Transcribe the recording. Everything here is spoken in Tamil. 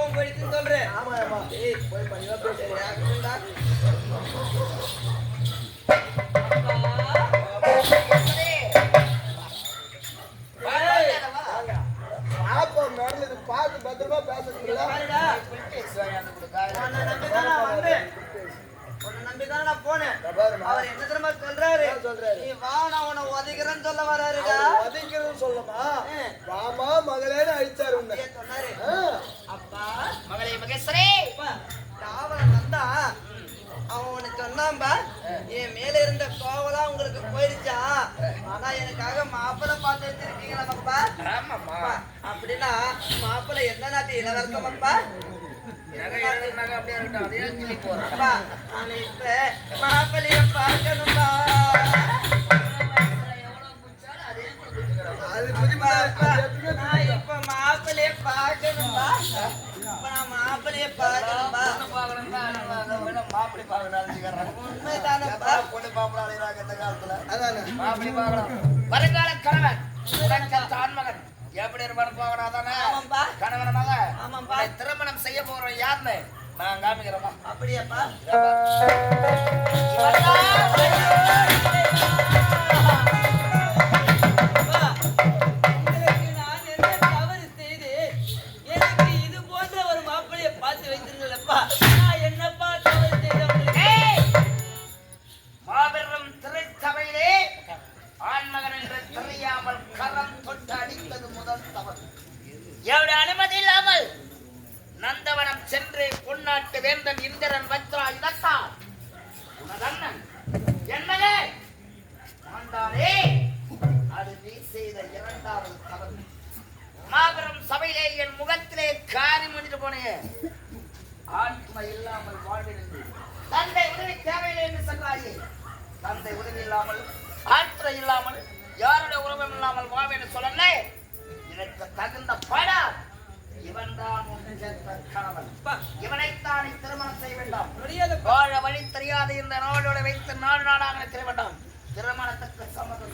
பாவம் போயிடுச்சுன்னு சொல்றேன். ஆமா ஆமா. ஏய் போய் பண்ணிவா பேசுறா. பாப்பா நடந்தது பார்த்து பத்திரமா பேசுறீங்களா? நம்பிதான் நான் போனேன். அவர் என்ன தெரியுமா சொல்றாரு? நீ வா நான் உன்னை உதைக்கிறேன்னு சொல்ல வராருடா. உதைக்கிறேன்னு சொல்லமா? வாமா மகளேன்னு அழிச்சாரு உன்னை. சொன்னாரு. அப்பா மகளே மகேஸ்வரி தாவரம் வந்தா அவன் உனக்கு சொன்னான்பா என் மேல இருந்த கோவலாம் உங்களுக்கு போயிடுச்சா? ஆனா எனக்காக மாப்பிள்ளை பார்த்து வச்சிருக்கீங்களாப்பா? ஆமாம்மா. அப்படின்னா மாப்பிள்ளை எந்த நாட்டு இளவரசமாப்பா? அப்படியே இருக்கட்டும், அதே சொல்லி போறேன். மாப்பிள்ளைய பார்க்கணும்பா. இப்ப மாப்பிள்ளைய பார்க்கணும்பா. இப்ப நான் மாப்பிள்ளைய பார்க்கணும்பா. மாப்பிள்ளை பார்க்கணும் உண்மைதானப்பா? பொண்ணு பாப்பா அழைகிறாங்க இந்த காலத்துல. அதானே மாப்பிள்ளை பார்க்கணும். வருங்கால கணவன் உனக்கு ஆண்மகன் எப்படி இருப்பான்னு போகணும். அதானே ஆமாம்பா. கணவனாக ஆமாம்பா. திருமணம் செய்ய போறோம் யாருன்னு நான் காமிக்கிறேன். அப்படியாப்பா? மாபெரும் திரைச்சபையிலே ஆண்மகன் என்று தெரியாமல் கரம் தொட்டு அடித்தது முதல் தவறு. எவ்வளவு அனுமதி இல்லாமல் நந்தவனம் சென்று பொன்னாட்டு வேந்தன் இந்திரன் வச்சா இதத்தால் உனதண்ணன் என்னவே ஆண்டாரே அது நீ செய்த இரண்டாவது தவறு. மாபெரும் சபையிலே என் முகத்திலே காரி முடிட்டு போனே ஆத்மா இல்லாமல் வாழ்விருந்து தந்தை உதவி தேவையில்லை என்று சொன்னாயே. தந்தை உதவி இல்லாமல் ஆற்றை இல்லாமல் யாருடைய உறவும் இல்லாமல் வாழ்வேன்னு சொல்லல. இதற்கு தகுந்த பாடா இவன் தான் கணவன். இவனைத்தான் திருமணம் செய்ய வேண்டாம். வாழ வழி தெரியாத இந்த நாளோட வைத்து நாடு நாடாக செய்ய வேண்டாம். திருமணத்துக்கு சம்மதம்